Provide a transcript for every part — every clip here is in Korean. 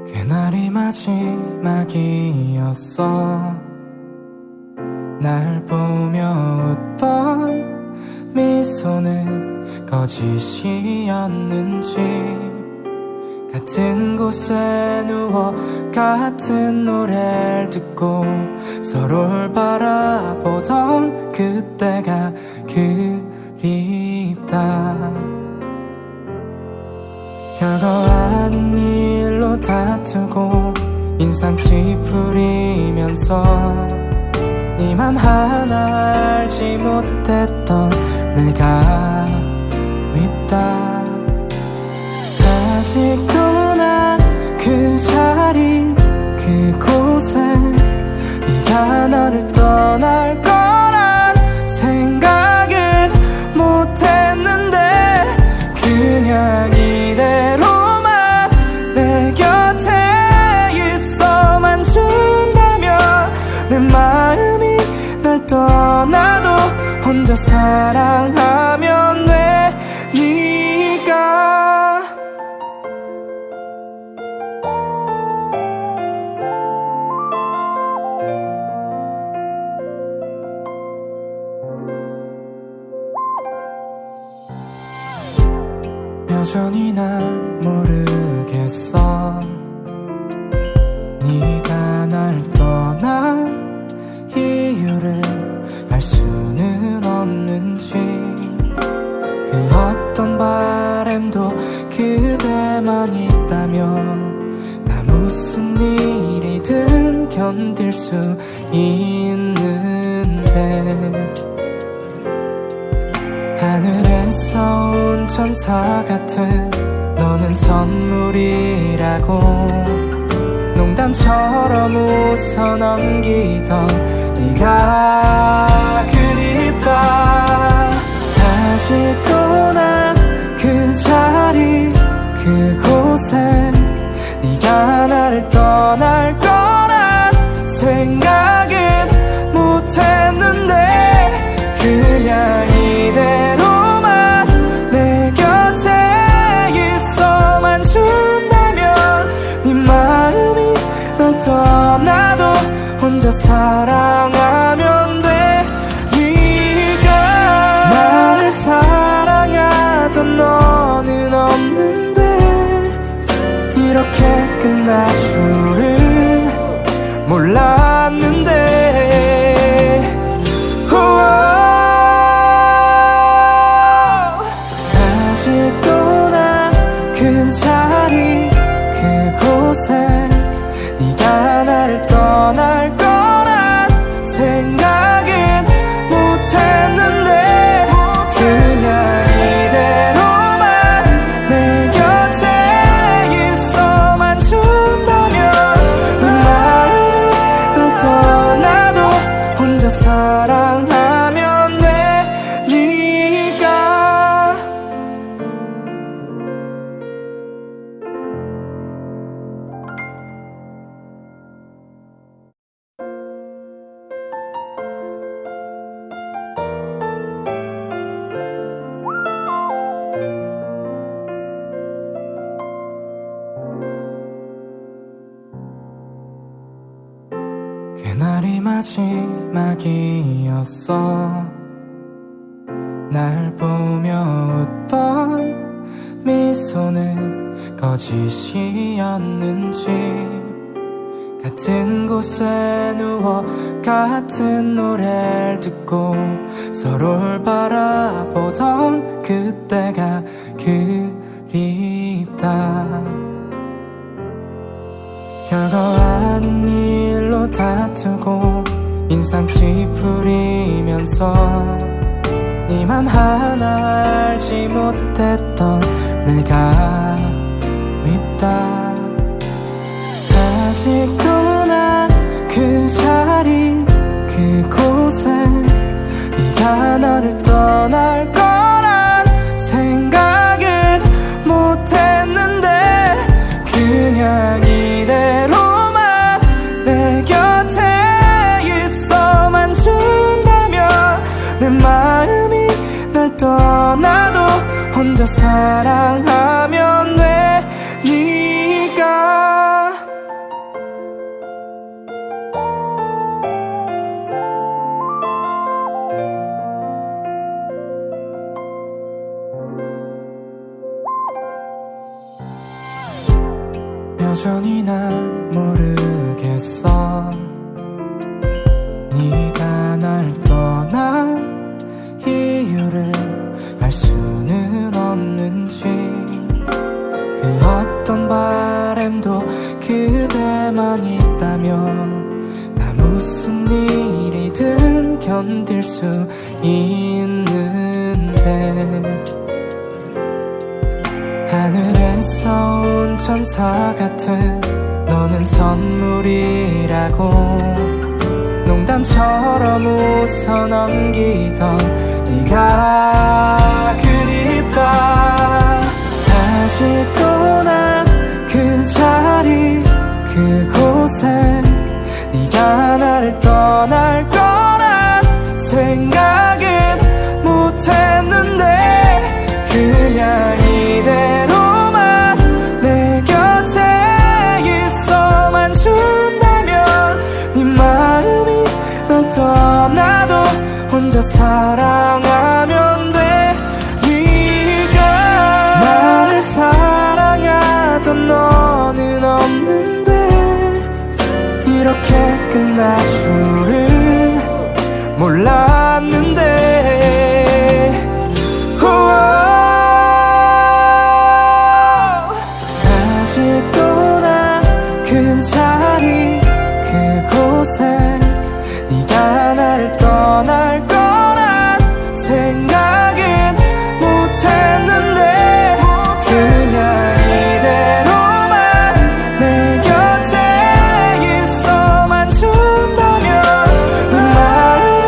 그날이 마지막이었어. 날 보며 웃던 미소는 거짓이었는지, 같은 곳에 누워 같은 노래를 듣고 서로를 바라보던 그때가 그립다. 별거 아닌 일로 다투고 인상 찌푸리면서 네 맘 하나 알지 못했던 내가 밉다. 아직도 난 그 자리 그곳에 네가 나를 떠날 거란 생각은 못했는데, 그냥 이대로만 내 곁에 있어만 준다면 내 마음이 날 떠나도 혼자 사랑하면 돼. 네가 여전히 난 모르겠어. 네가 날 떠난 이유를 알 수는 없는지, 그 어떤 바램도 그대만 있다면 나 무슨 일이든 견딜 수 있는데, 하늘에서 온 천사 같은 너는 선물이라고 농담처럼 웃어 넘기던 네가 그립다. 아직도 난 그 자리 그곳에 네가 나를 떠날 거란 생각은 못했는데, 그냥 이대로만 내 곁에 있어만 준다면 네 마음이 날 떠나도 혼자 사랑하면 돼. 네가 나를 사랑하던 너는 없는데 이렇게 끝날 줄은 몰랐는데. 그 자리 그곳에 네가 나를 떠날 거란 생각은 못했는데, 그냥 이대로만 내 곁에 있어만 준다면 네 마음이 날 떠나도 혼자 사랑하면 돼. 네가 그날이 마지막이었어. 날 보며 웃던 미소는 거짓이었는지, 같은 곳에 누워 같은 노래를 듣고 서로를 바라보던 그때가 그립다. 별거 아닌 일로 다투고 인상 찌푸리면서 네 맘 하나 알지 못했던 내가 밉다. 아직도 난 그 자리 그곳에 네가 나를 떠날 거란 생각은 못했는데, 그냥 이대로만 내 곁에 있어만 준다면 내 마음이 날 떠나도 혼자 사랑하면 돼. 네 여전히 난 모르겠어. 네가 날 떠난 이유를 알 수는 없는지. 그 어떤 바램도 그대만 있다면 나 무슨 일이든 견딜 수 있는데. 하늘에서 온 천사 같은 너는 선물이라고 농담처럼 웃어 넘기던 네가 그립다. 아직도 난 그 자리 그곳에 네가 나를 떠날 거란 생각은 못했는데 그냥 이대로만 내 곁에 있어만 준다면 네 마음이 널 떠나도 혼자 사랑하면 돼. 네가 나를 사랑하던 너는 없는데 이렇게 끝날 줄은 몰랐는데. 아직도 난 그 자리 그곳에 네가 나를 떠날 거란 생각은 못했는데 그냥 이대로만 내 곁에 있어만 준다면 네 마음이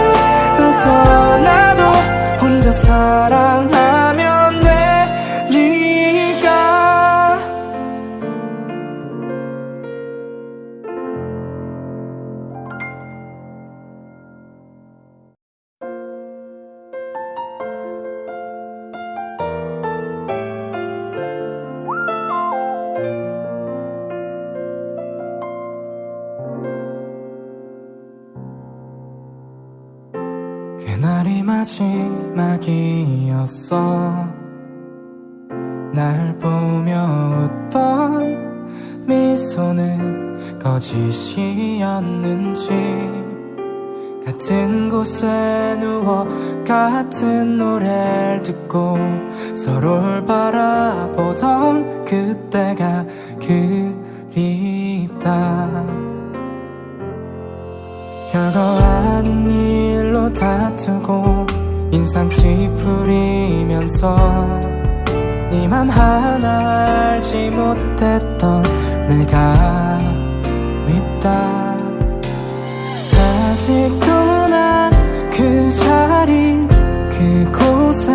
널 떠나도 혼자 사랑하면 돼. 네가 그날이 마지막이었어. 날 보며 웃던 미소는 거짓이었는지. 같은 곳에 누워 같은 노래를 듣고 서로를 바라보던 그때가 그립다. 별거 아닌 일로 다투고 인상 찌푸리면서 네 맘 하나 알지 못했던 내가 밉다. 아직도 난 그 자리 그곳에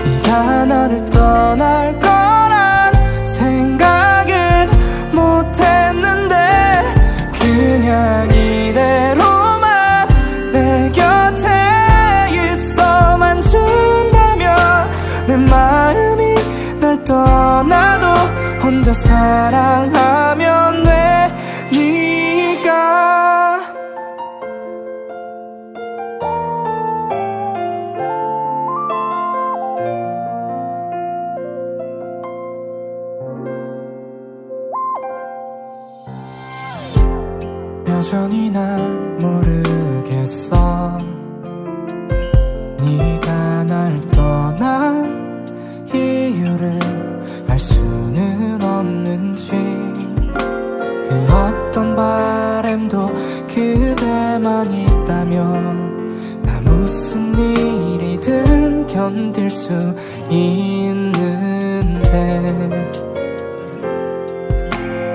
네가 나를 떠날 거란 생각은 못했는데 그냥 이대로만 내 곁에 있어만 준다면 내 마음이 날 떠나도 혼자 사랑하면 돼. 네가 여전히 난 모르겠어. 네가 날 떠난 이유를 알 수는 없는지. 그 어떤 바램도 그대만 있다면 나 무슨 일이든 견딜 수 있는데.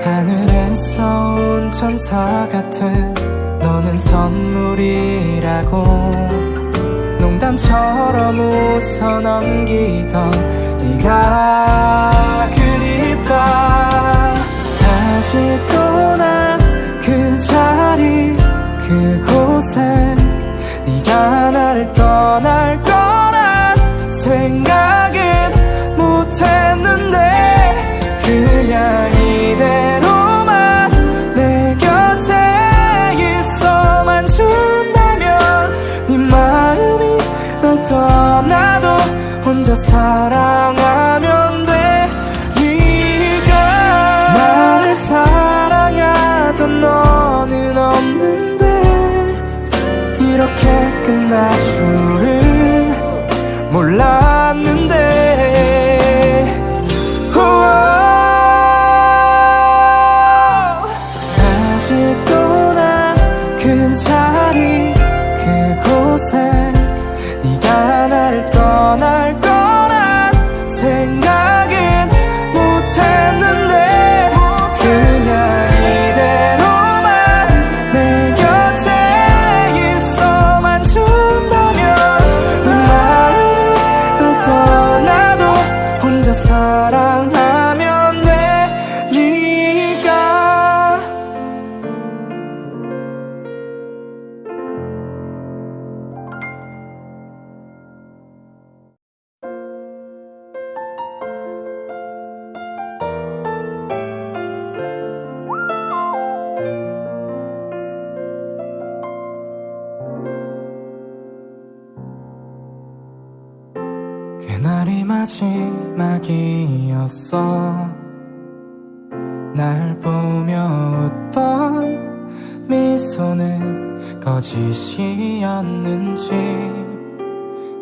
하늘에서 온 천사 같은 너는 선물이라고 농담처럼 웃어 넘기던 네가 그립다. 아직도 난 그 자리 그곳에 네가 나를 떠날 거란 생각은 못했는데 그냥 이대로만 내 곁에 있어만 준다면 네 마음이 널 떠나도 혼자 사랑하면 돼. 네가 나를 그곳에 네가 나를 떠날 거란 생각은 못했는데 그냥 이대로만 내 곁에 있어만 준다면 네 마음이 널 떠나도 혼자 사랑하면 돼 네가 그날이 마지막이었어. 날 보며 웃던 미소는 거짓이었는지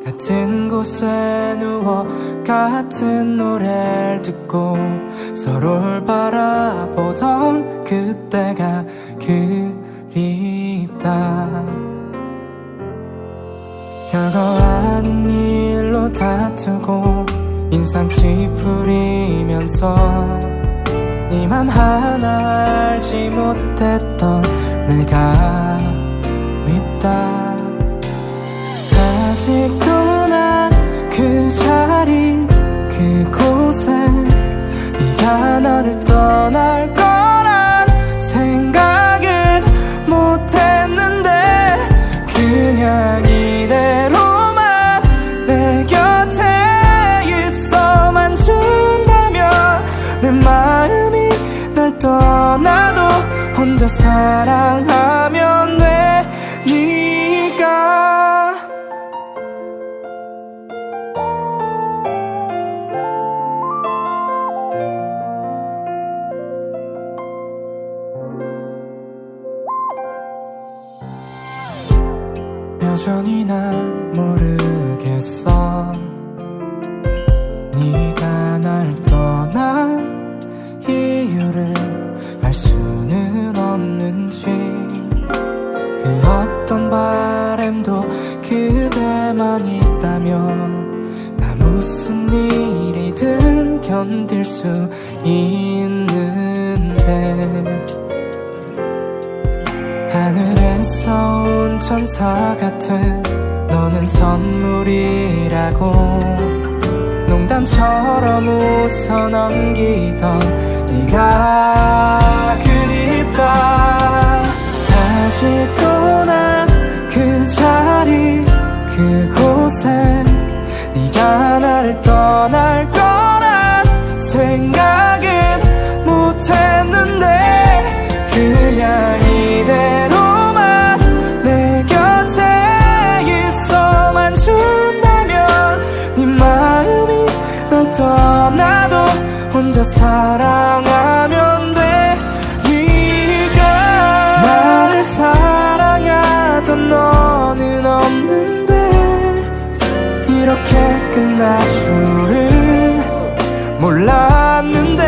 같은 곳에 누워 같은 노래를 듣고 서로를 바라보던 그때가 그립다. 별거 아닌 일로 다투고 인상 찌푸리면서 네 맘 하나 알지 못했던 내가 밉다. 아직도 난 그 자리 그곳에 네가 나를 떠날 거란 생각은 못했는데 그냥 이대로만 내 곁에 있어만 준다면 내 마음이 날 떠나도 혼자 사랑하면 돼 네가 여전히 난 모르겠어. 네가 날 떠난 이유를 알 수는 없는지 그 어떤 바램도 그대만 있다면 나 무슨 일이든 견딜 수 있는데 하늘에서 온 천사 같은 너는 선물이라고 농담처럼 웃어 넘기던 네가 그립다. 아직도 난 그 자리 그곳에 네가 나를 떠날 거란 생각은 못했는데 그냥 이대로만 내 곁에 있어만 준다면 네 마음이 널 떠나도 혼자 사랑하면 돼 네가 나를 사랑하던 너는 없는데 이렇게 끝날 줄은 몰랐는데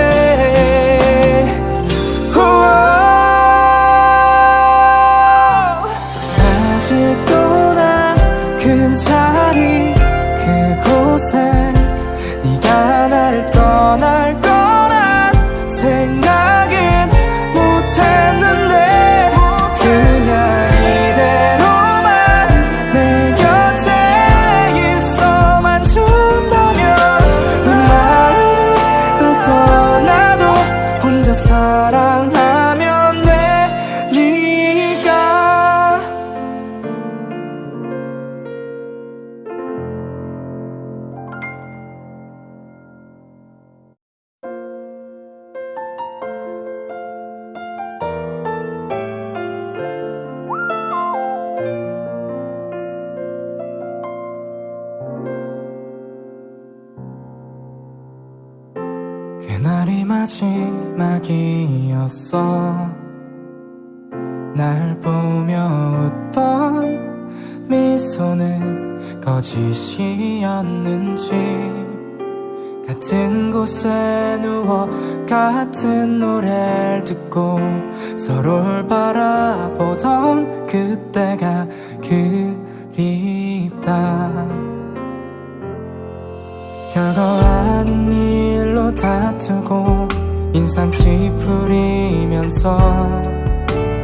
아직도 난 그 자리 그곳에 네가 나를 떠날 거란 생각은 못했는데 그냥 이대로만 내 곁에 있어만 준다면 네 마음이 널 떠나도 혼자 사랑하면 돼 네가 그날이 마지막이었어. 날 보며 웃던 미소는 거짓이었는지 같은 곳에 누워 같은 노래를 듣고 서로를 바라보던 그때가 그립다. 별거 아닌 일로 다투고 인상 찌푸리면서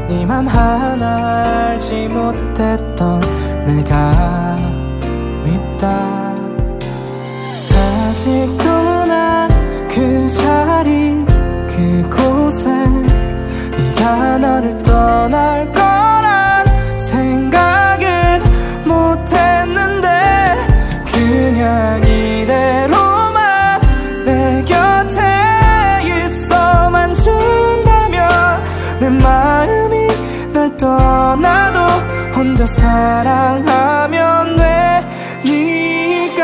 네 맘 하나 알지 못했던 내가 밉다. 아직도 난 그 자리 그곳에 네가 나를 떠날 거란 생각은 못했는데 그냥 이대로만 내 곁에 있어만 준다면 내 마음이 날 떠나도 혼자 사랑하면 돼. 네가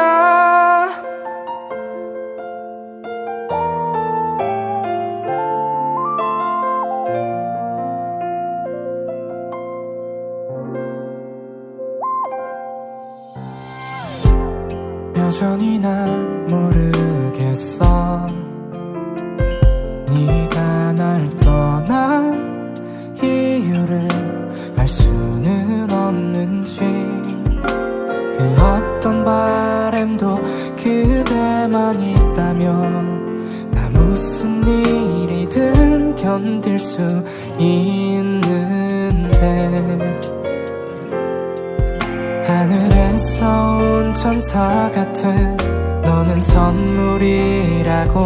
여전히 난 모르겠어. 네가 날 떠난 이유를 알 수는 없는지. 그 어떤 바램도 그대만 있다면 나 무슨 일이든 견딜 수 있는데. 하늘에서 온 천사 같은 너는 선물이라고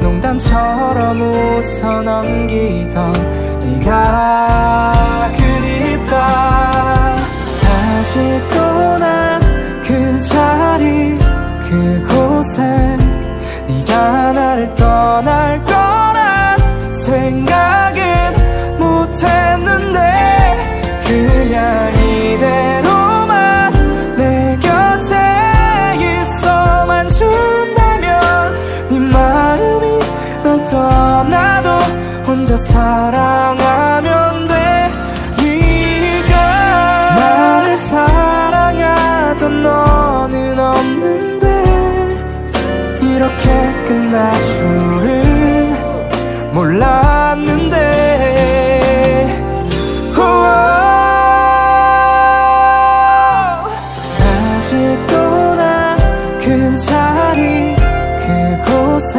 농담처럼 웃어 넘기던 네가 그립다. 아직도 난 그 자리 그곳에 네가 나를 떠날 거란 생각은 못했는데 그냥 이대로만 내 곁에 있어만 준다면 네 마음이 널 떠나도 혼자 사랑하면 돼. 네가 나를 사랑하던 너는 없는데 이렇게 끝날 줄은 몰랐는데. 아직도 난 그 자리 그곳에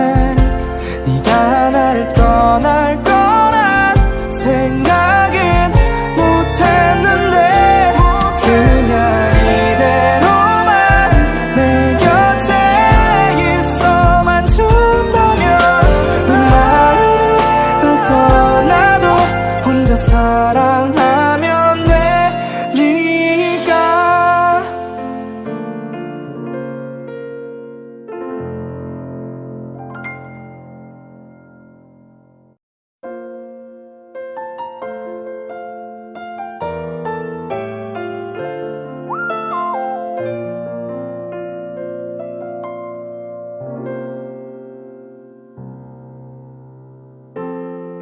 네가 나를 떠날 거란 생각은 못했는데 그냥 이대로만 내 곁에 있어만 준다면 네 마음이 널 떠나도 혼자 사랑하면 돼. 네가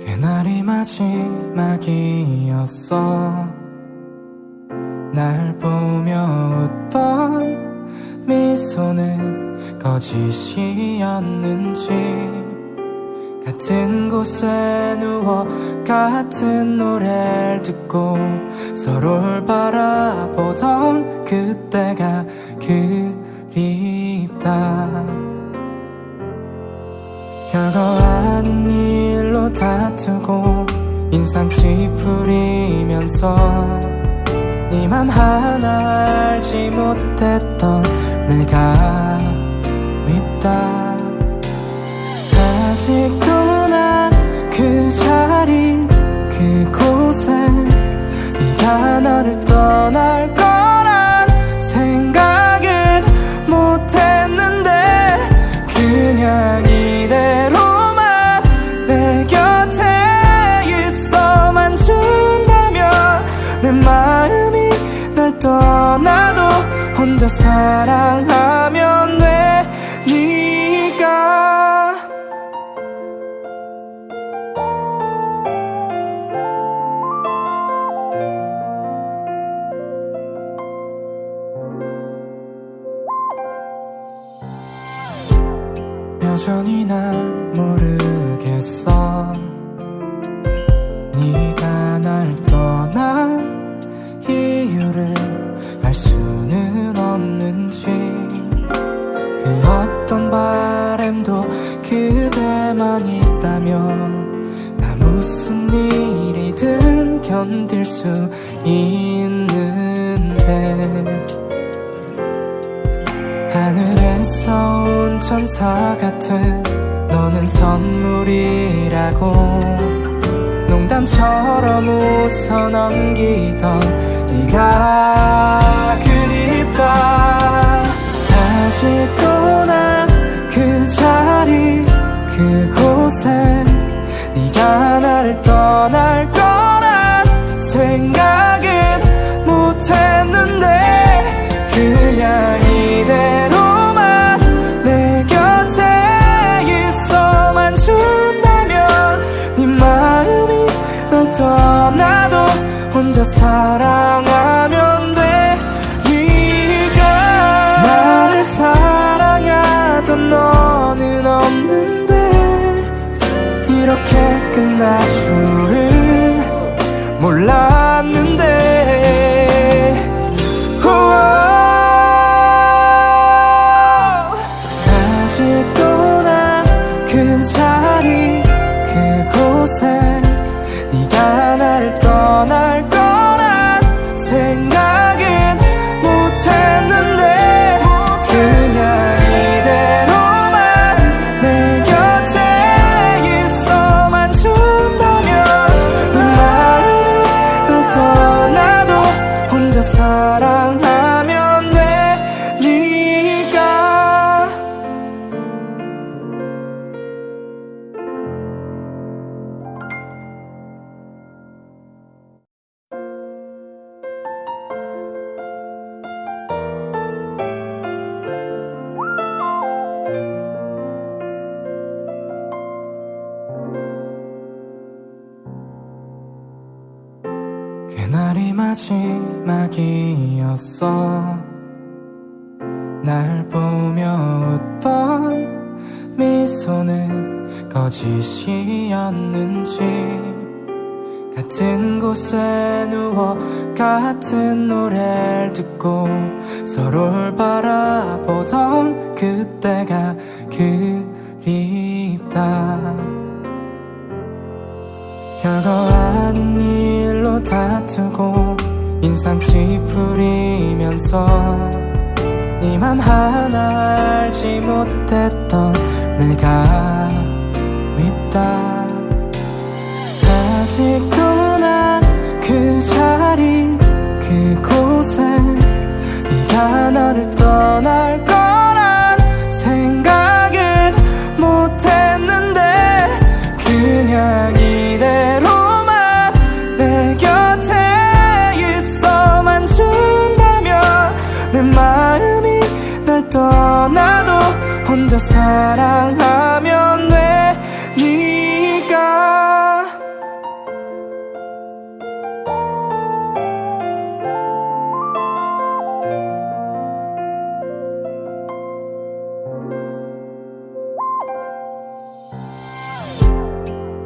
그날이 마지막이었어. 날 보며 웃던 미소는 거짓이었는지. 같은 곳에 누워 같은 노래를 듣고 서로를 바라보던 그때가 그립다. 별거 아닌 일로 다투고 인상 찌푸리면서 네 맘 하나 알지 못했던 내가 밉다. 아직도 난 그 자리 그곳에 네가 나를 떠날 거란 생각은 못했는데 그냥 이대로만 내 곁에 있어만 준다면 내 마음이 날 떠나도 혼자 사랑하면 돼. 네가 여전히 난 모르겠어. 네가 날 떠난 이유를 견딜 수 있는데 하늘에서 온 천사 같은 너는 선물이라고 농담처럼 웃어 넘기던 네가 그립다. 아직도 난 그 자리 그곳에 네가 나를 떠날 거란 생각은 못했는데 그냥 이대로만 내 곁에 있어만 준다면 네 마음이 널 떠나도 혼자 사랑하면 돼. 네가 나를 사랑하던 너는 없는데 이렇게 끝날 줄은 몰랐는데 아직도 난 그 자리 그곳에 네가 나를 떠날 거란 생각은 못했는데 그냥 이대로만 내 곁에 있어만 준다면 네 마음이 널 떠나도 혼자 사랑하면 돼. 네가 그날이 마지막이었어. 날 보며 웃던 미소는 거짓이었는지 같은 곳에 누워 같은 노래를 듣고 서로를 바라보던 그때가 그립다. 별거 아닌 일로 다투고 인상 찌푸리면서 네 맘 하나 알지 못했던 내가 밉다. 아직도 난 그 자리 그곳에 네가 나를 떠날 거란 생각은 못했는데 그냥 이대로만 내 곁에 있어만 준다면 내 마음이 날 떠나도 혼자 사랑하면 돼. 네가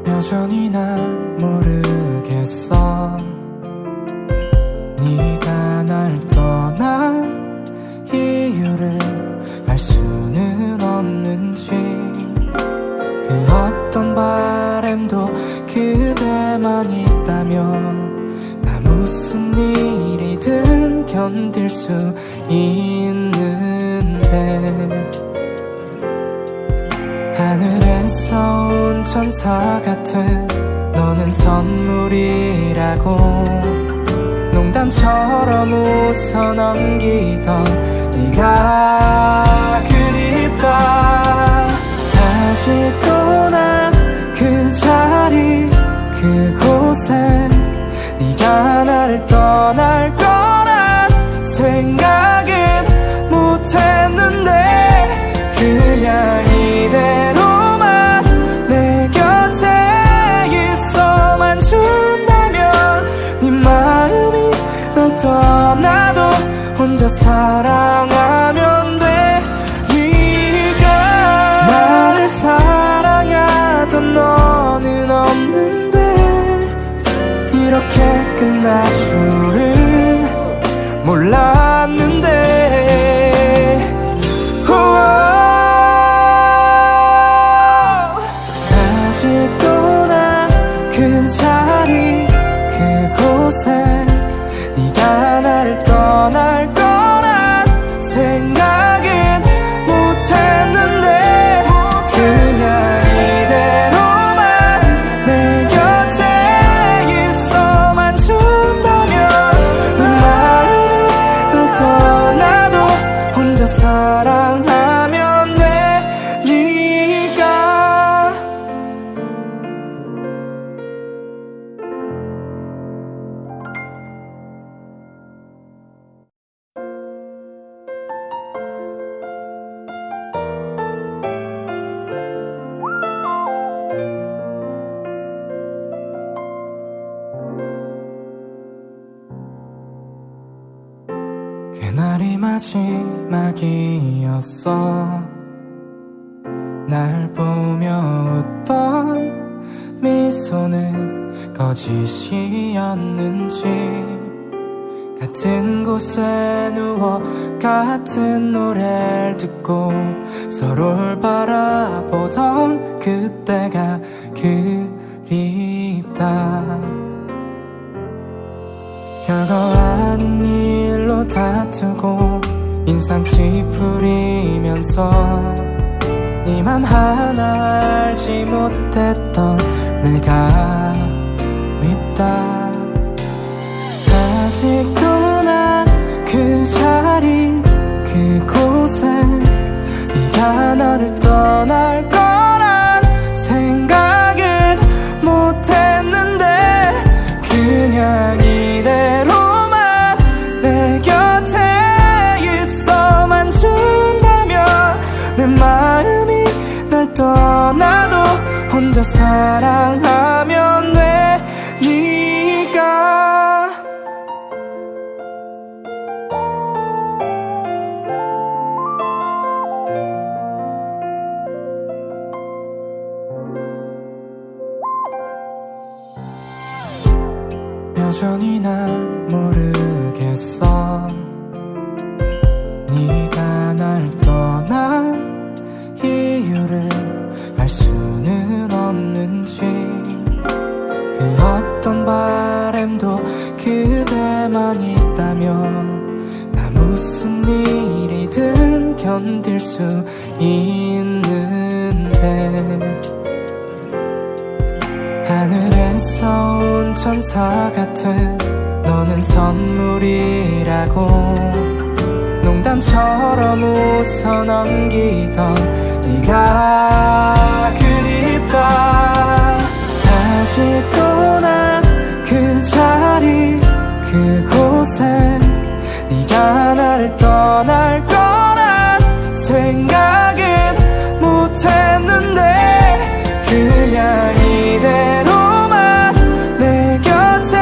여전히 난 모르겠어. 네가 날 떠난 이유를 알 수는 없는지 그 어떤 바램도 그대만 있다면 나 무슨 일이든 견딜 수 있는데 하늘에서 온 천사 같은 너는 선물이라고 농담처럼 웃어 넘기던 네가 그립다. 아직도 난 그 자리 그곳에 네가 나를 떠날 거란 생각은 못했는데 그냥 이대로만 내 곁에 있어만 준다면 네 마음이 널 떠나도 혼자 사랑하면 돼. 네가 나를 사랑하던 너는 없는데 이렇게 끝날 줄은 몰랐는데 아직도 난 그 자리 그곳 그곳에 네가 나를 떠날 거란 생각은 못했는데 그냥 이대로만 내 곁에 있어만 준다면 네 마음이 널 떠나도 혼자 사랑하면 돼 네가 그날이 마지막이었어. 날 보며 웃던 미소는 거짓이었는지 같은 곳에 누워 같은 노래를 듣고 서로를 바라보던 그때가 그립다. 별거 아닌 일로 다투고 인상 찌푸리면서 네 맘 하나 알지 못했던 내가 밉다. 아직도 난 그 자리 그곳에 네가 나를 떠날 거란 생각은 못했는데 그냥 이대로만 내 곁에 있어만 준다면 내 마음이 날 떠나도 혼자 사랑하면 돼 네가 여전히 난 모르겠어. 네가 날 떠난 이유를 알 수는 없는지 그 어떤 바램도 그대만 있다면 나 무슨 일이든 견딜 수 있는데 하늘에서 온 천사 같은 너는 선물이라고 농담처럼 웃어 넘기던 네가 그립다. 아직도 난 그 자리 그곳에 네가 나를 떠날 거란 생각은 못했는데 그냥 이대로만 내 곁에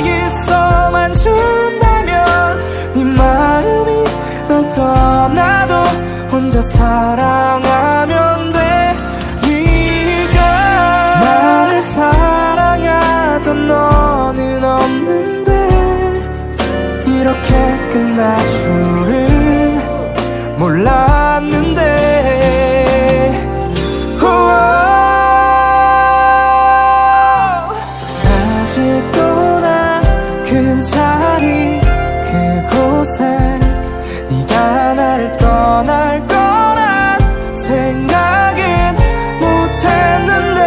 있어만 준다면 네 마음이 널 떠나도 혼자 사랑하면 돼 네가 나를 사랑하던 너는 없는데 이렇게 끝날 줄은 몰랐는데 아직도 난 그 자리 그곳에 네가 나를 떠날 거란 생각은 못했는데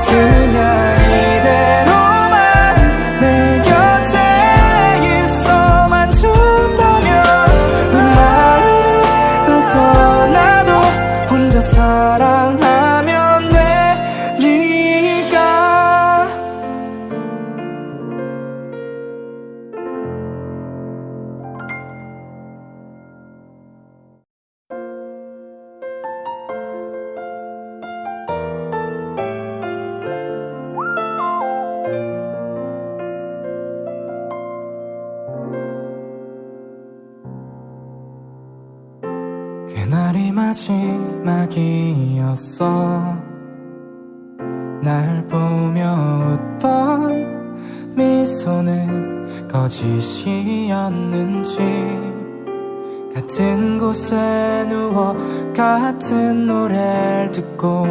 그냥 이대로만 내 곁에 있어만 준다면 네 마음이 널 떠나도 혼자 사랑하면 돼 네가 그날이 마지막이었어. 날 보며 웃던 미소는 거짓이었는지 같은 곳에 누워 같은 노래를 듣고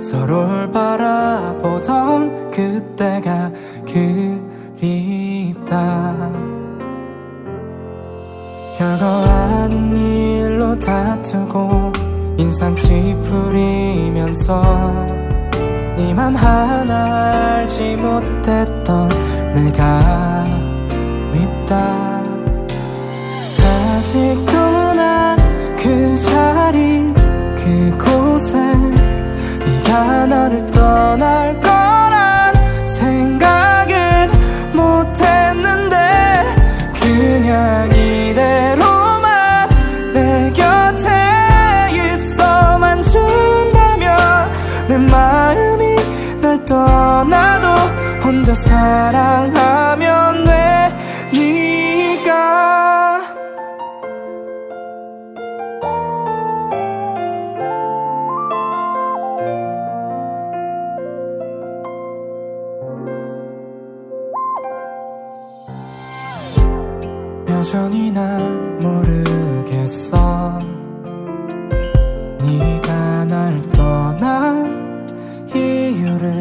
서로를 바라보던 그때가 그립다. 별거 아닌 일로 다투고 인상 찌푸리면서 네 맘 하나 알지 못했던 내가 밉다. 아직도 난 그 자리 그곳에 네가 나를 떠날 거란 생각은 못했는데 그냥 이대로만 내 곁에 있어만 준다면 내 마음이 날 떠나도 혼자 사랑하면 돼. 네가 여전히 난 모르겠어. 네가 날 떠난 이유를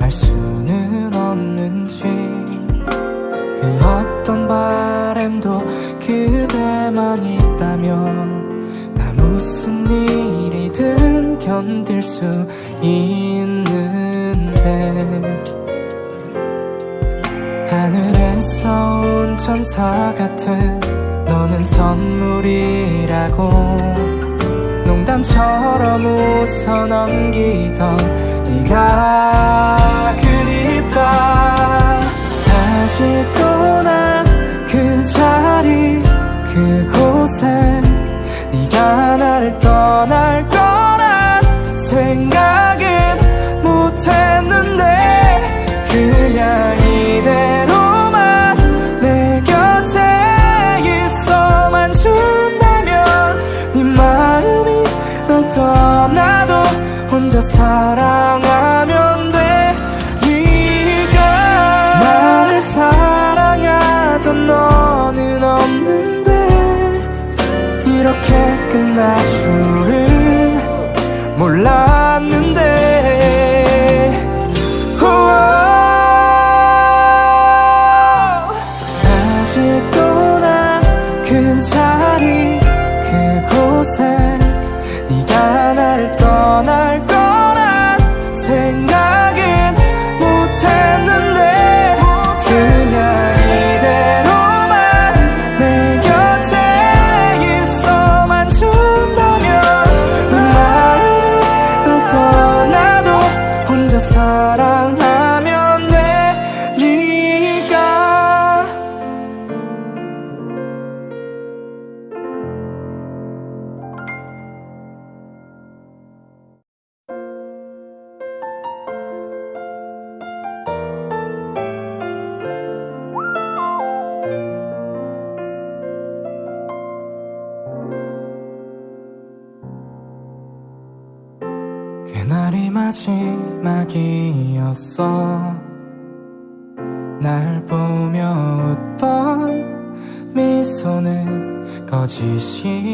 알 수는 없는지. 그 어떤 바램도 그대만 있다면 나 무슨 일이든 견딜 수 있는데. 하늘에서 온 천사 같은 너는 선물이라고 농담처럼 웃어 넘기던 네가 그립다. 아직도 난 그 자리 그곳에 네가 나를 떠날 거란 생각은 못했는데 그냥 이대로만 내 곁에 있어만 준다면 네 마음이 널 떠나도 혼자 사랑하면 돼. 네가 나를 사랑하던 너는 없는데 이렇게 끝날 줄은 몰랐는데. 그 자리 그곳에 네가 나를 떠날 거란 생각은 못했는데 그냥 이대로만 내 곁에 있어만 준다면 네 마음이 널 떠나도 혼자 사랑하면 돼. 네가 그날이 마지막이었어. 날 보며 웃던 미소는 거짓이었는지.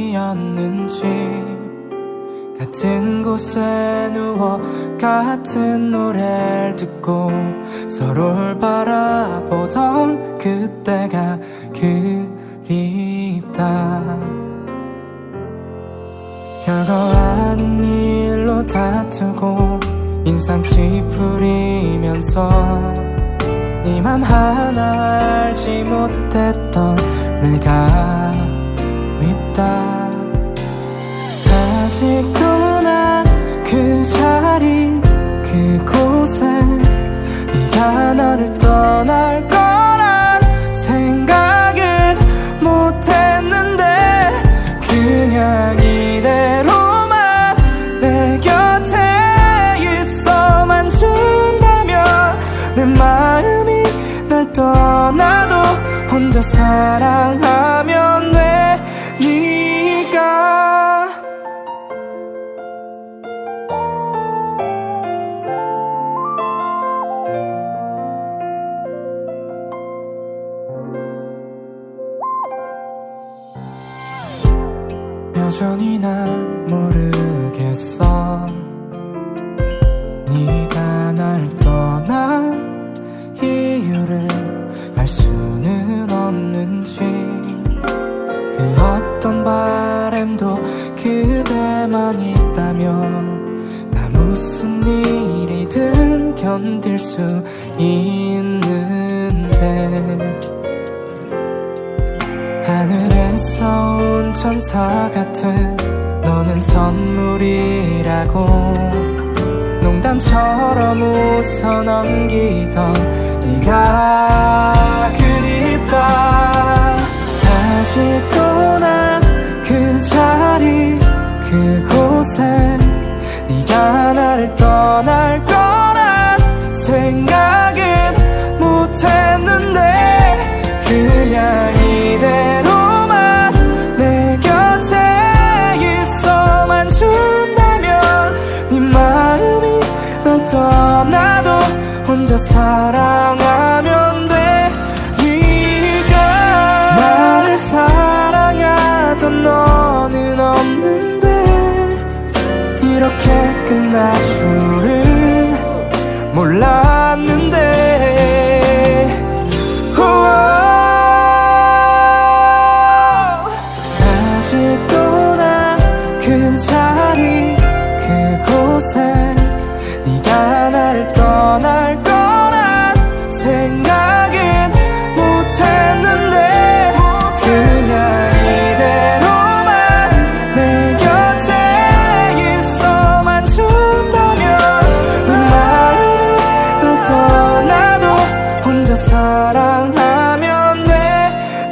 같은 곳에 누워 같은 노래를 듣고 서로를 바라보던 그때가 그립다. 별거 아닌 일로 다투고 인상 찌푸리면서 네 맘 하나 알지 못했던 내가 밉다. 아직도 난 그 자리 그곳에 네가 나를 떠날 거란 생각은 못했는데 그냥 이대로만 내 곁에 있어만 준다면 내 마음이 날 떠나도 혼자 사랑하면 돼. 네가 여전히 난 모르겠어. 네가 날 떠난 이유를 견딜 수 있는데 하늘에서 온 천사 같은 너는 선물이라고 농담처럼 웃어 넘기던 네가 그립다. 아직도 난 그 자리 그곳에 네가 나를 떠날 거란 생각은 못했는데 그냥 이대로만 내 곁에 있어만 준다면 네 마음이 널 떠나도 혼자 사랑하면 돼. 네가 나를 사랑하던 너는 없는데 이렇게 끝날 줄은 몰랐는데 아직도 난 그 자리 그곳에 네가 나를 떠날 거란 생각은 못했는데 그냥 이대로만 내 곁에 있어만 준다면 네 마음이 널 떠나도 혼자 사랑하면 돼.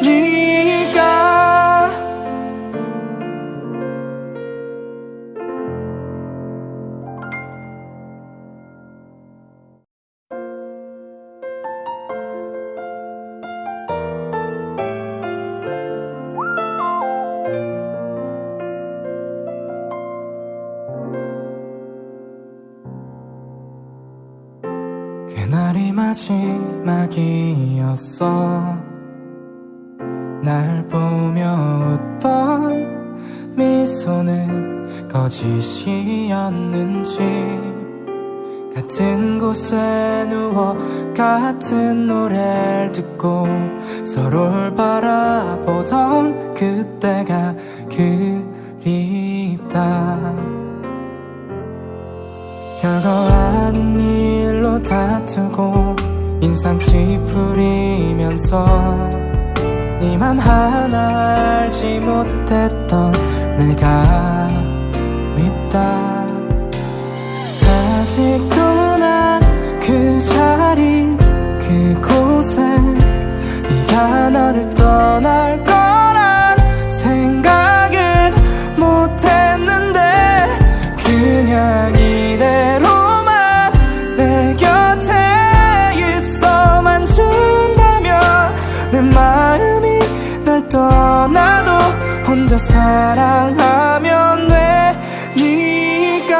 네가 그날이 마지막이었어. 날 보며 웃던 미소는 거짓이었는지 같은 곳에 누워 같은 노래를 듣고 서로를 바라보던 그때가 그립다. 별거 아닌 일로 다투고 인상 찌푸리면서 네 맘 하나 알지 못했던 내가 밉다. 아직도 난 그 자리 그곳에 네가 나를 떠날 거란 생각은 못했는데 그냥 이대로만 내 곁에 있어만 준다면 내 마음이 날 떠나도 혼자 사랑하면 돼. 네가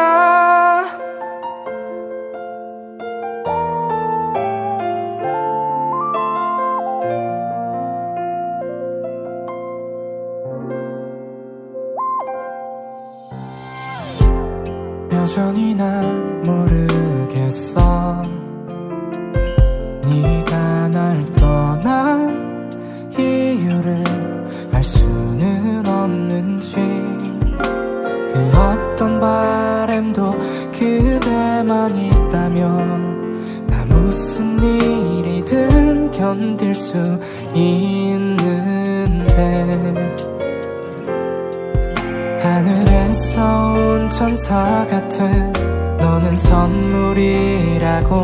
여전히 난 모르겠어. 네가 날 떠난 이유를 알 수는 없는지 그 어떤 바램도 그대만 있다면 나 무슨 일이든 견딜 수 있는데 하늘에서 온 천사 같은 너는 선물이라고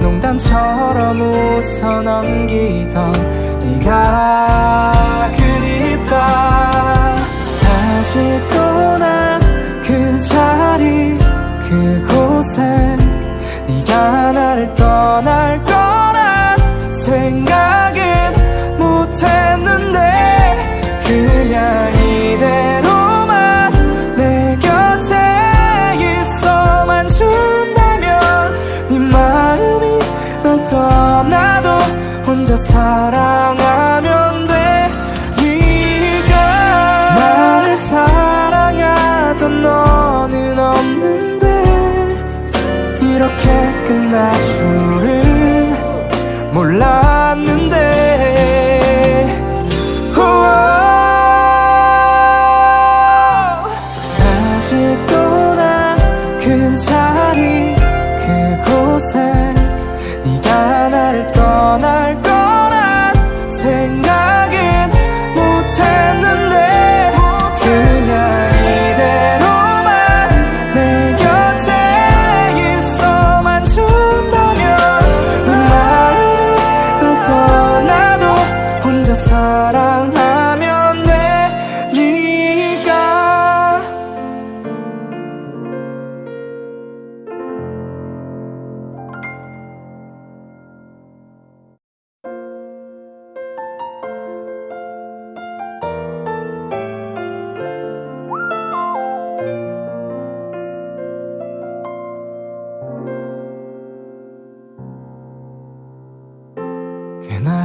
농담처럼 웃어 넘기던 네가 그립다. 아직도 난 그 자리 그곳에 네가 나를 떠날 거란 생각은 못했는데 그냥 이대로만 내 곁에 있어만 준다면 네 마음이 널 떠나도 혼자 사랑하면 돼. 네가 나를 사랑하던 너는 없는데 이렇게 끝날 줄은 몰랐는데 아직도 난 그 자리 그곳에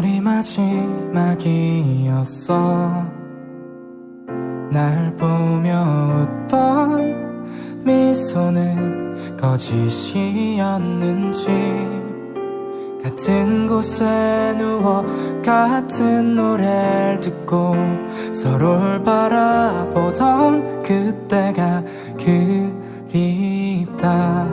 그날이 마지막이었어. 날 보며 웃던 미소는 거짓이었는지, 같은 곳에 누워 같은 노래를 듣고 서로를 바라보던 그때가 그립다.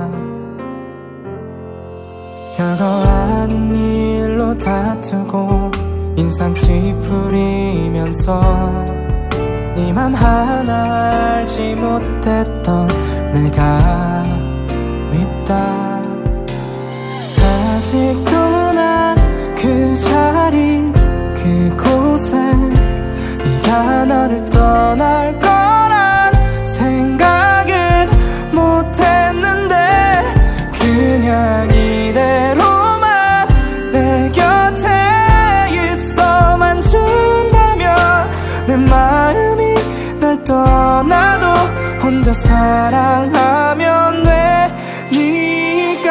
별거 아닌 일로 다투고 인상 찌푸리면서 네 맘 하나 알지 못했던 내가 밉다. 아직도 난 그 자리 그곳에 네가 나를 떠날 거란 생각은 못했는데, 그냥 이대로만 내 곁에 있어만 준다면 내 마음이 날 떠나도 혼자 사랑하면 돼. 네가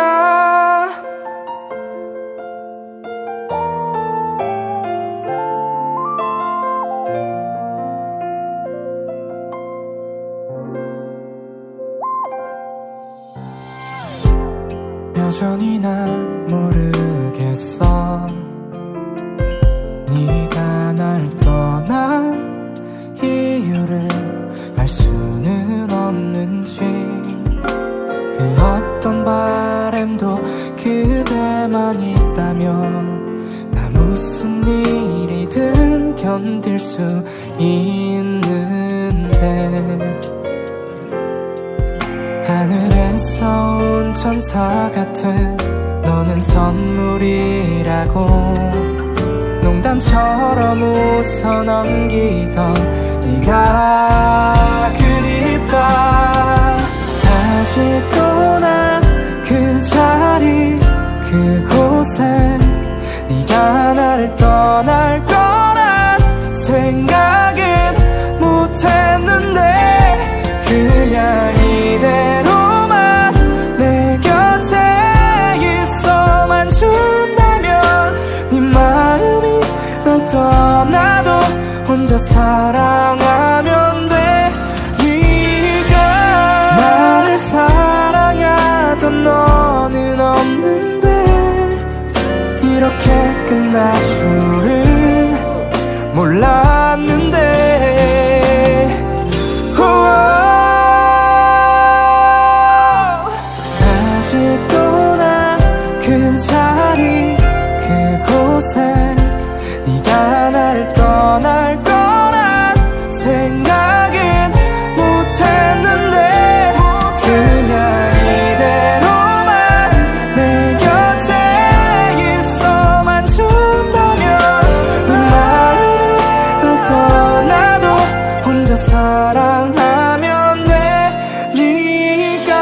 여전히 난 모르겠어. 네가 날 떠난 이유를 알 수는 없는지, 그 어떤 바램도 그대만 있다면 나 무슨 일이든 견딜 수 있는데, 하늘에서 온 천사 같은 너는 선물이라고 농담처럼 웃어 넘기던 네가 그립다. 아직도 난 그 자리 그곳에 네가 나를 떠날 거란 생각은 못했는데, 그냥 이대로만 내 곁에 있어만 준다면 네 마음이 날 떠나도 혼자 사랑하면 돼. 네가 나를 사랑하던 너는 없는데 이렇게 끝날 줄은 몰랐는데. 아직도 난 그 자리 그곳에 네가 나를 떠날 거란 생각은 못했는데, 그냥 이대로만 내 곁에 있어만 준다면 네 마음이 날 떠나도 혼자 사랑하면 돼. 네가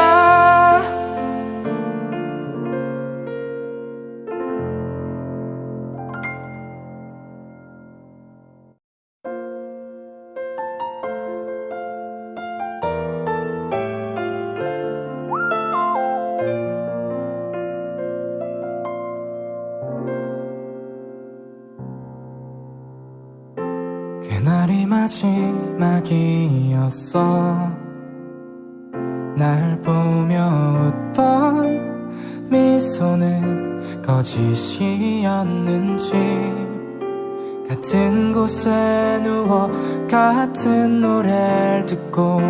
그날이 마지막이었어. 날 보며 웃던 미소는 거짓이었는지, 같은 곳에 누워 같은 노래를 듣고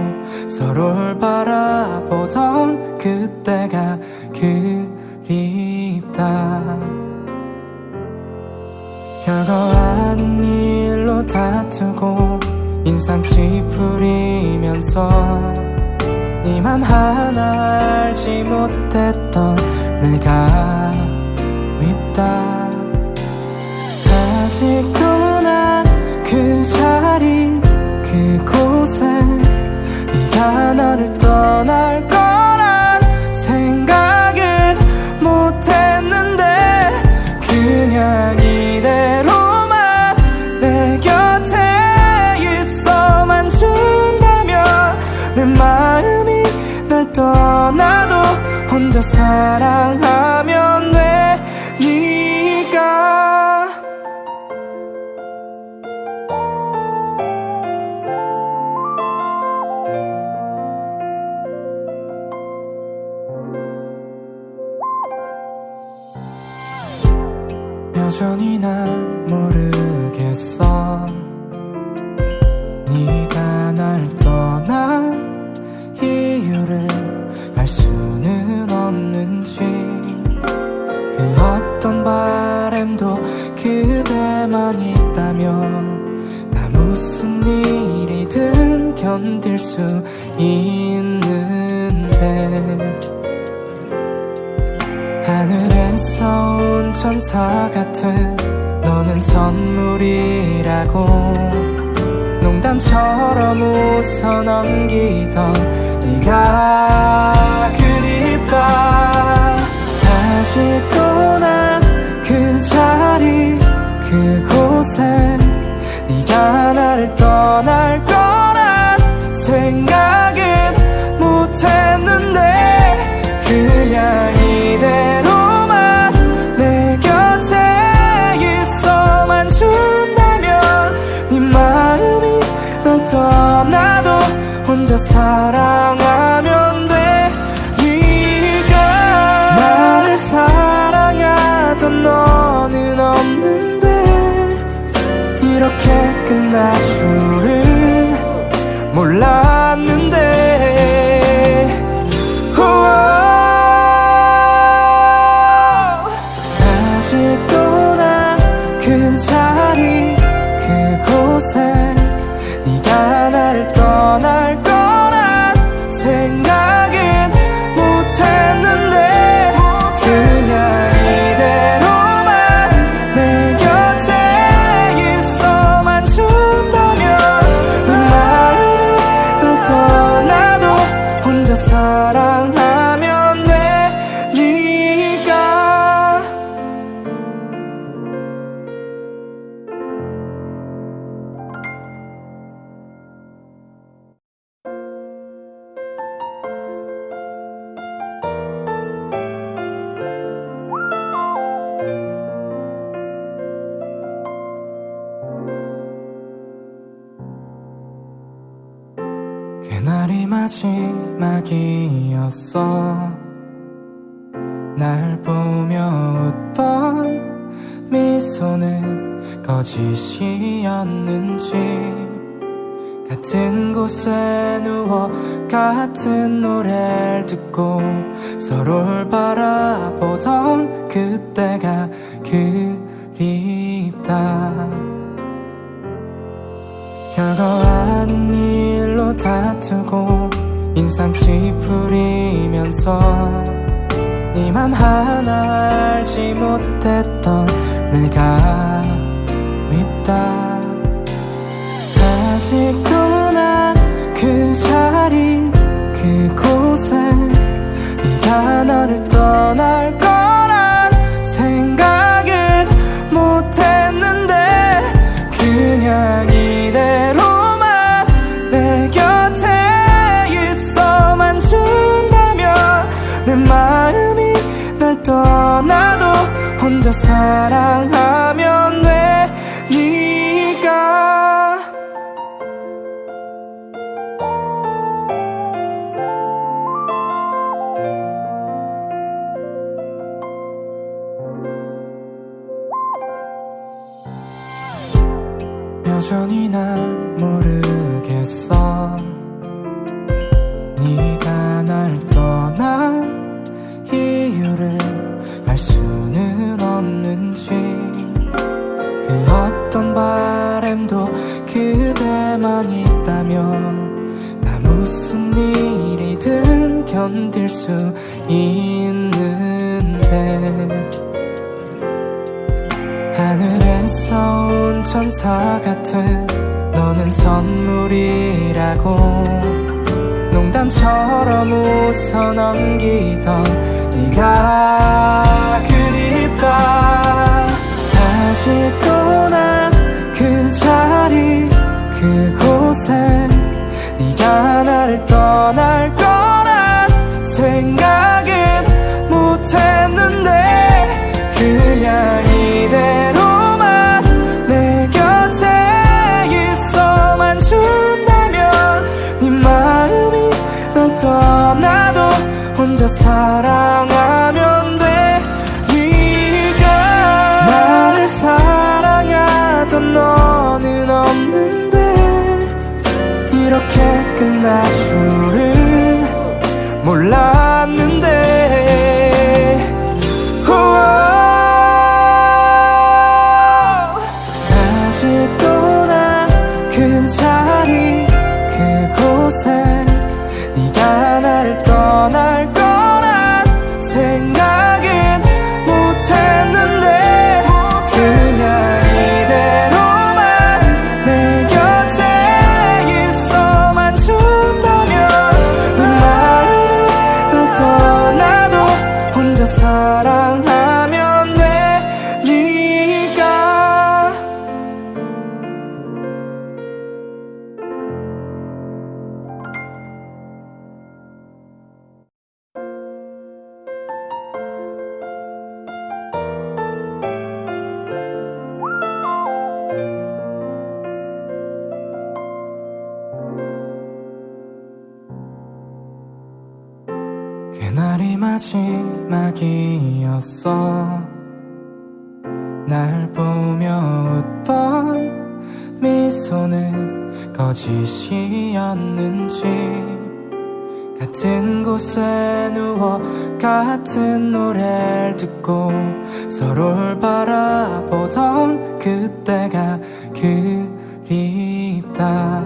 서로를 바라보던 그때가 그립다. 별거 아닌 일로 다투고 인상 찌푸리면서 네 맘 하나 알지 못했던 내가 밉다. 아직도 난 그 자리 그곳에 네가 나를 떠날 거란 생각은 못했는데, 그냥 이대로만 내 곁에 있어만 준다면 내 마음이 날 떠나도 혼자 사랑하면 돼. 여전히 난 모르겠어. 네가 날 떠난 이유를 알 수는 없는지. 그 어떤 바램도 그대만 있다면 나 무슨 일이든 견딜 수 있는데. 하늘에서 온 천사 같은 너는 선물이라고 농담처럼 웃어 넘기던 네가 그립다. 아직도 난 그 자리 그곳에 네가 나를 떠날 거란 생각은 못했는데 그냥 이대로만 내 곁에 있어만 준다면 네 마음이 널 떠나도 혼자 사랑하면 돼. 네가 나를 사랑하던 너는 없는데 이렇게 끝날 줄은 몰랐는데. 아직도 난 그 자리 그곳에 네가 나를 떠날 거란 생각은 못했는데 그냥 이대로만 내 곁에 있어만 준다면 네 마음이 널 떠나도 혼자 사랑하면 돼. 네가 그날이 마지막이었어. 날 보며 웃던 미소는 거짓이었는지. 같은 곳에 누워 같은 노래를 듣고 서로를 바라보던 그때가 그립다. 별거 아닌 일로 다투고 인상 찌푸리면서 네 맘 하나 알지 못했던 내가 밉다. 아직도 난 그 자리 그곳에 네가 나를 떠날 거란 생각은 못했는데 그냥 이대로만 내 곁에 있어만 준다면 내 마음이 날 떠나도 혼자 사랑하면 돼. 네가 여전히 난 모르겠어. 네가 날 떠난 이유를 알 수는 없는지. 그 어떤 바램도 그대만 있다면 나 무슨 일이든 견딜 수 있는데. 하늘에서 온 천사 같은 너는 선물이라고 농담처럼 웃어 넘기던 네가 그립다. 아직도 난 그 자리 그곳에 네가 나를 떠날 거란 생각은 못했는데 그냥 이대로만 내 곁에 있어만 준다면 네 마음이 널 떠나도 혼자 사랑하면 돼. 끝날 줄은 몰랐는데 아직도 난 그 자리 그곳에 네가 나를 떠날 거란 생각은 못했는데 그냥 이대로만 내 곁에 있어만 준다면 네 마음이 널 떠나도 혼자 사랑하면 돼 네가 그날이 마지막이었어 날 보며 웃던 미소는 거짓이었는지 같은 곳에 누워 같은 노래를 듣고 서로를 바라보던 그때가 그립다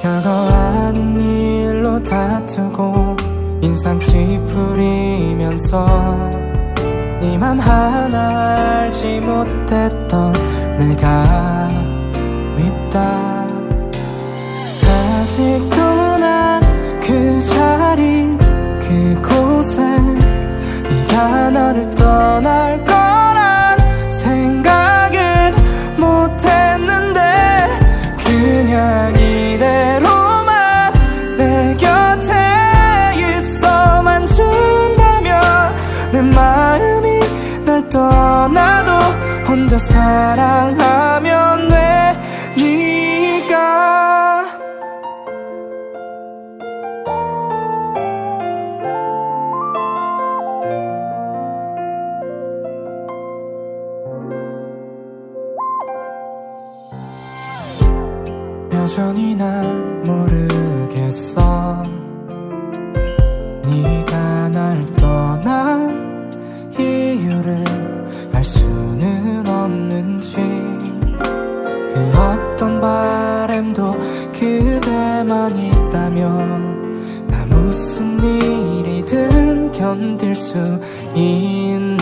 별거 아닌 일로 다투고 인상 찌푸리면서 네 맘 하나 알지 못했던 내가 밉다 아직도 난 그 자리 그곳에 네가 나를 떠날 거란 생각은 못했는데 그냥 이대로만 내 곁에 있어만 준다면 내 마음이 날 떠나도 혼자 사랑하면 돼 네가 여전히 난 모르겠어 네가 날 떠난 이유를 알 수는 없는지 그 어떤 바램도 그대만 있다면 나 무슨 일이든 견딜 수 있는데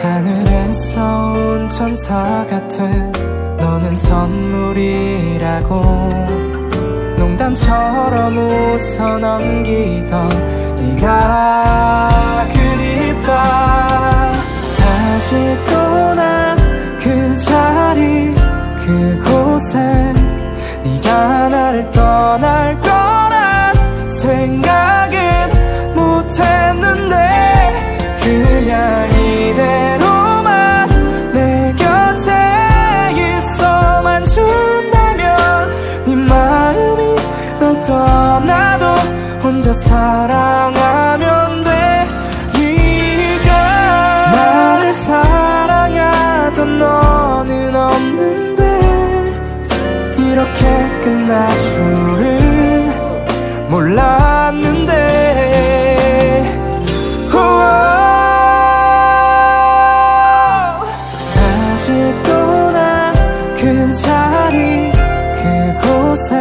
하늘에서 온 천사 같은 너는 선물이라고 농담처럼 웃어 넘기던 네가 그립다 아직도 난 그 자리 그곳에 네가 나를 떠날 거란 생각은 못했는데 그냥 이대로만 내 곁에 있어만 준다면 네 마음이 널 떠나도 혼자 사랑하면 돼 네가 나를 사랑하던 너는 없는데 이렇게 끝날 줄은 몰랐는데 아직도 난 그 자리 그곳에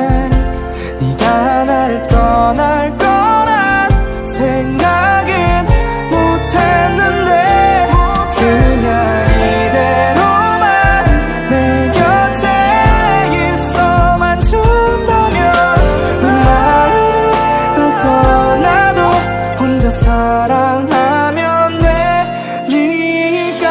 네가 나를 떠날 거란 생각은 못했는데 그냥 이대로만 내 곁에 있어만 준다면 네 마음이 널 떠나도 혼자 사랑하면 돼 네가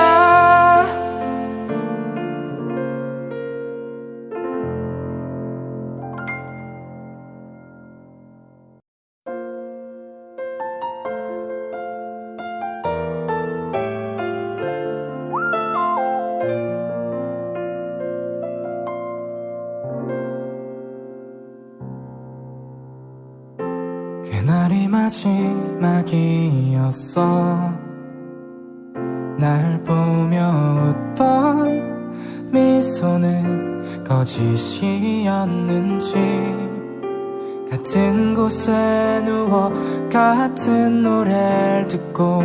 그날이 마지막이었어 날 보며 웃던 미소는 거짓이었는지 같은 곳에 누워 같은 노래를 듣고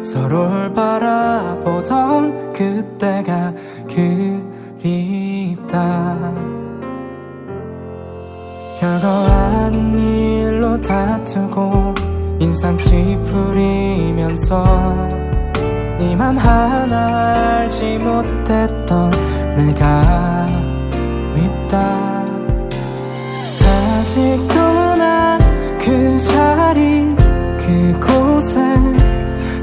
서로를 바라보던 그때가 그립다. 별거 아닌 일로 다투고 인상 찌푸리면서 네 맘 하나 알지 못했던 내가 밉다. 아직도 난 그 자리 그곳에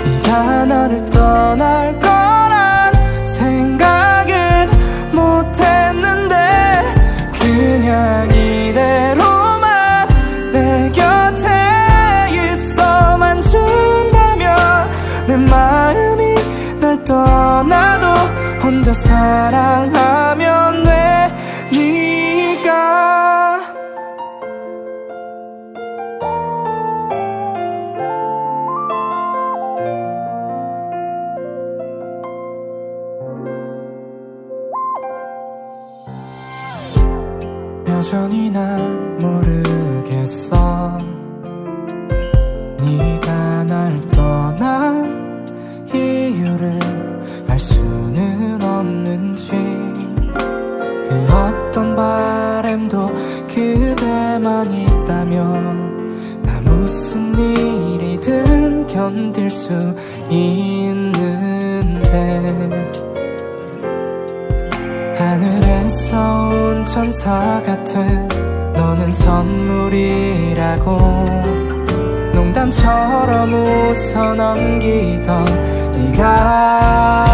네가 나를 떠날 거란 생각은 못했는데 그냥 이대로만 내 곁에 있어만 준다면 내 마음이 날 떠나도 혼자 사랑하면 돼. 네가 여전히 난 모르겠어. 네가 날 떠난 이유를 알 수는 없는지 그 어떤 바램도 그대만 있다면 나 무슨 일이든 견딜 수 있는데 하늘에서 온 천사 같은 너는 선물이라고 농담처럼 웃어 넘기던 네가